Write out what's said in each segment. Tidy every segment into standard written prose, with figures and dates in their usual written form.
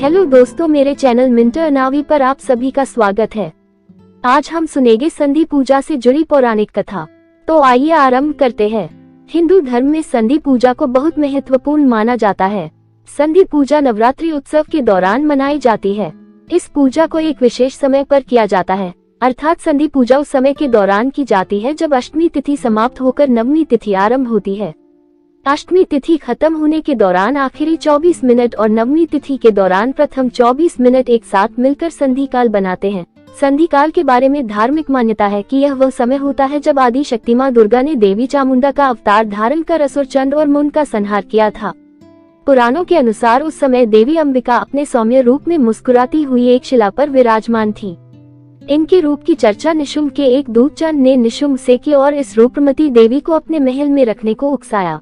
Hello दोस्तों, मेरे channel mentor नावी पर आप सभी का स्वागत है। आज हम सुनेंगे संधि पूजा से जुड़ी पौराणिक कथा। तो आइए आरंभ करते हैं। हिंदू धर्म में संधि पूजा को बहुत महत्वपूर्ण माना जाता है। संधि पूजा नवरात्रि उत्सव के दौरान मनाई जाती है। इस पूजा को एक विशेष समय पर किया जाता है, अर्थात संधि पूजा उस समय के दौरान की जाती है जब अष्टमी तिथि समाप्त होकर नवमी तिथि आरंभ होती है। अष्टमी तिथि खत्म होने के दौरान आखिरी 24 मिनट और नवमी तिथि के दौरान प्रथम 24 मिनट एक साथ मिलकर संधि काल बनाते हैं। संधि काल के बारे में धार्मिक मान्यता है कि यह वह समय होता है जब आदि शक्ति मां दुर्गा ने देवी चामुंडा का अवतार धारण कर असुर चंड और मुंड का संहार किया था। पुराणों के अनुसार उस समय देवी अंबिका अपने सौम्य रूप में मुस्कुराती हुई एक शिला पर विराजमान थी। इनके रूप की चर्चा निशुंभ के एक दूत चंड ने निशुंभ से की और इस रूपमती देवी को अपने महल में रखने को उकसाया।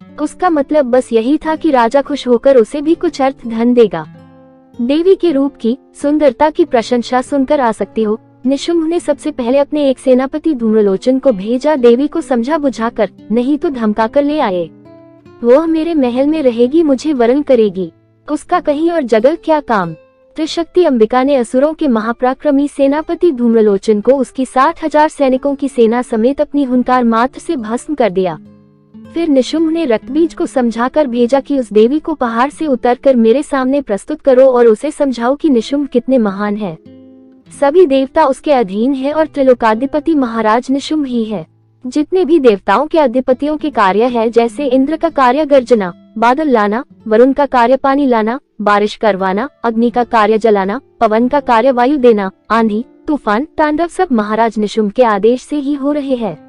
उसका मतलब बस यही था कि राजा खुश होकर उसे भी कुछ अर्थ धन देगा। देवी के रूप की सुंदरता की प्रशंसा सुनकर आसक्ति हो निशुंभ ने सबसे पहले अपने एक सेनापति धूम्रलोचन को भेजा। देवी को समझा बुझाकर, नहीं तो धमकाकर ले आए। वह मेरे महल में रहेगी, मुझे वरण करेगी, उसका कहीं और जगह क्या काम। त्रिशक्ति अंबिका ने असुरों के महापराक्रमी सेनापति धूम्रलोचन को उसकी 60,000 सैनिकों की सेना समेत अपनी हुंकार मात्र से भस्म कर दिया। फिर निशुंभ ने रक्तबीज को समझाकर भेजा कि उस देवी को पहाड़ से उतरकर मेरे सामने प्रस्तुत करो और उसे समझाओ कि निशुंभ कितने महान है। सभी देवता उसके अधीन है और त्रिलोकाधिपति महाराज निशुंभ ही है। जितने भी देवताओं के अधिपतियों के कार्य है, जैसे इंद्र का कार्य गर्जना बादल लाना, वरुण का कार्य पानी लाना बारिश करवाना, अग्नि का कार्य जलाना, पवन का कार्य वायु देना, आंधी तूफान तांडव सब महाराज निशुंभ के आदेश से ही हो रहे हैं।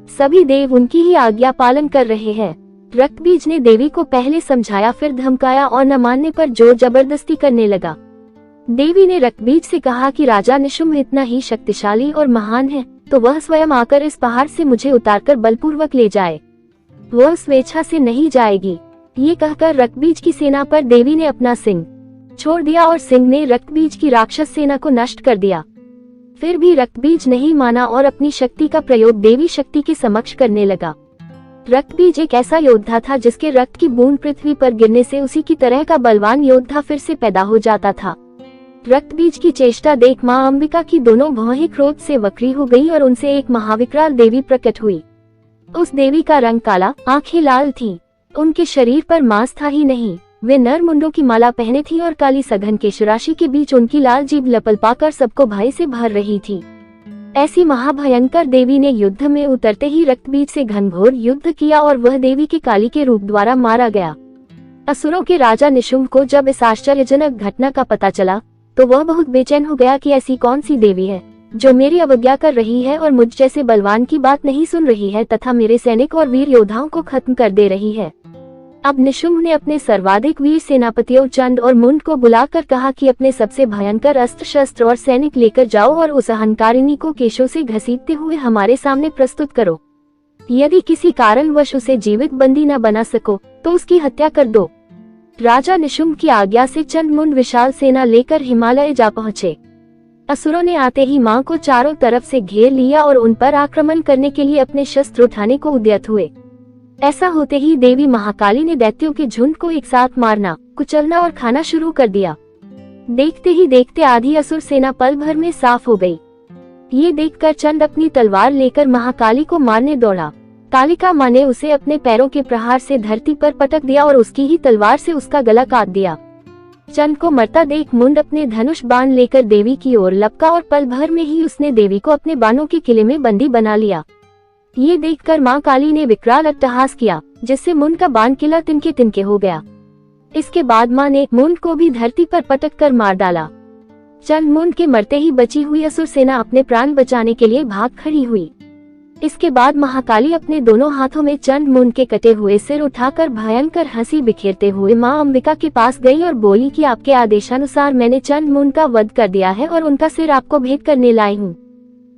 सभी देव उनकी ही आज्ञा पालन कर रहे हैं। रक्तबीज ने देवी को पहले समझाया, फिर धमकाया और न मानने पर जोर जबरदस्ती करने लगा। देवी ने रक्तबीज से कहा कि राजा निशुंभ इतना ही शक्तिशाली और महान है तो वह स्वयं आकर इस पहाड़ से मुझे उतारकर बलपूर्वक ले जाए। वह स्वेच्छा से नहीं जाएगी। ये कहकर रक्तबीज की सेना पर देवी ने अपना सिंह छोड़ दिया और सिंह ने रक्तबीज की राक्षस सेना को नष्ट कर दिया। फिर भी रक्तबीज नहीं माना और अपनी शक्ति का प्रयोग देवी शक्ति के समक्ष करने लगा। रक्तबीज एक ऐसा योद्धा था जिसके रक्त की बूंद पृथ्वी पर गिरने से उसी की तरह का बलवान योद्धा फिर से पैदा हो जाता था। रक्तबीज की चेष्टा देख मां अंबिका की दोनों भौहें क्रोध से वक्री हो गईं और उनसे एक महाविकराल देवी प्रकट हुई। उस देवी का रंग काला, आंखें लाल थीं। उनके शरीर पर मांस था ही नहीं, वे नर मुंडों की माला पहने थी और काली सघन केशराशि के बीच उनकी लाल जीभ लपल पाकर सबको भय से भर रही थी। ऐसी महाभयंकर देवी ने युद्ध में उतरते ही रक्तबीज से घनघोर युद्ध किया और वह देवी के काली के रूप द्वारा मारा गया। असुरों के राजा निशुंभ को जब इस आश्चर्यजनक घटना का पता चला तो वह बहुत बेचैन हो गया कि ऐसी कौन सी देवी है जो मेरी अवज्ञा कर रही है और मुझ जैसे बलवान की बात नहीं सुन रही है तथा मेरे सैनिक और वीर योद्धाओं को खत्म कर दे रही है। अब निशुंभ ने अपने सर्वाधिक वीर सेनापतियों चंड और मुंड को बुलाकर कहा कि अपने सबसे भयंकर अस्त्र शस्त्र और सैनिक लेकर जाओ और उस अहंकारिणी को केशों से घसीटते हुए हमारे सामने प्रस्तुत करो। यदि किसी कारणवश उसे जीवित बंदी न बना सको तो उसकी हत्या कर दो। राजा निशुंभ की आज्ञा से चंड मुंड विशाल सेना लेकर हिमालय जा पहुँचे। असुरों ने आते ही मां को चारों तरफ से घेर लिया और उन पर आक्रमण करने के लिए अपने शस्त्र उठाने को उद्यत हुए। ऐसा होते ही देवी महाकाली ने दैत्यों के झुंड को एक साथ मारना, कुचलना और खाना शुरू कर दिया। देखते ही देखते आधी असुर सेना पल भर में साफ हो गई। ये देखकर चंड अपनी तलवार लेकर महाकाली को मारने दौड़ा। कालिका मां ने उसे अपने पैरों के प्रहार से धरती पर पटक दिया और उसकी ही तलवार से उसका गला काट दिया। चंड को मरता देख मुंड अपने धनुष बाण लेकर देवी की ओर लपका और पल भर में ही उसने देवी को अपने बाणों के किले में बंदी बना लिया। ये देखकर मां काली ने विकराल अट्टहास किया, जिससे मुंड का बाण किला तिनके तिनके हो गया। इसके बाद मां ने मुंड को भी धरती पर पटक कर मार डाला। चंड मुंड के मरते ही बची हुई असुर सेना अपने प्राण बचाने के लिए भाग खड़ी हुई। इसके बाद महाकाली अपने दोनों हाथों में चंड मुंड के कटे हुए सिर उठाकर भयंकर हंसी बिखेरते हुए मां अंबिका के पास गई और बोली कि आपके आदेशानुसार मैंने चंड मुंड का वध कर दिया है और उनका सिर आपको भेंट करने लाई हूँ।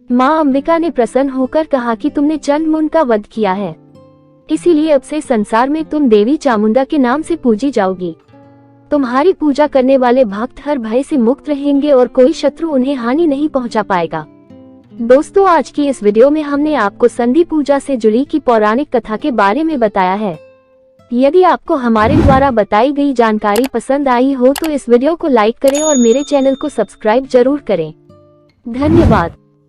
मां अंबिका ने प्रसन्न होकर कहा कि तुमने चंड मुंड का वध किया है, इसीलिए अब से संसार में तुम देवी चामुंडा के नाम से पूजी जाओगी। तुम्हारी पूजा करने वाले भक्त हर भय से मुक्त रहेंगे और कोई शत्रु उन्हें हानि नहीं पहुंचा पाएगा। दोस्तों, आज की इस वीडियो में हमने आपको संधि पूजा से जुड़ी की पौराणिक कथा के बारे में बताया है। यदि आपको हमारे द्वारा बताई गई जानकारी पसंद आई हो तो इस वीडियो को लाइक करें और मेरे चैनल को सब्सक्राइब जरूर करें। धन्यवाद।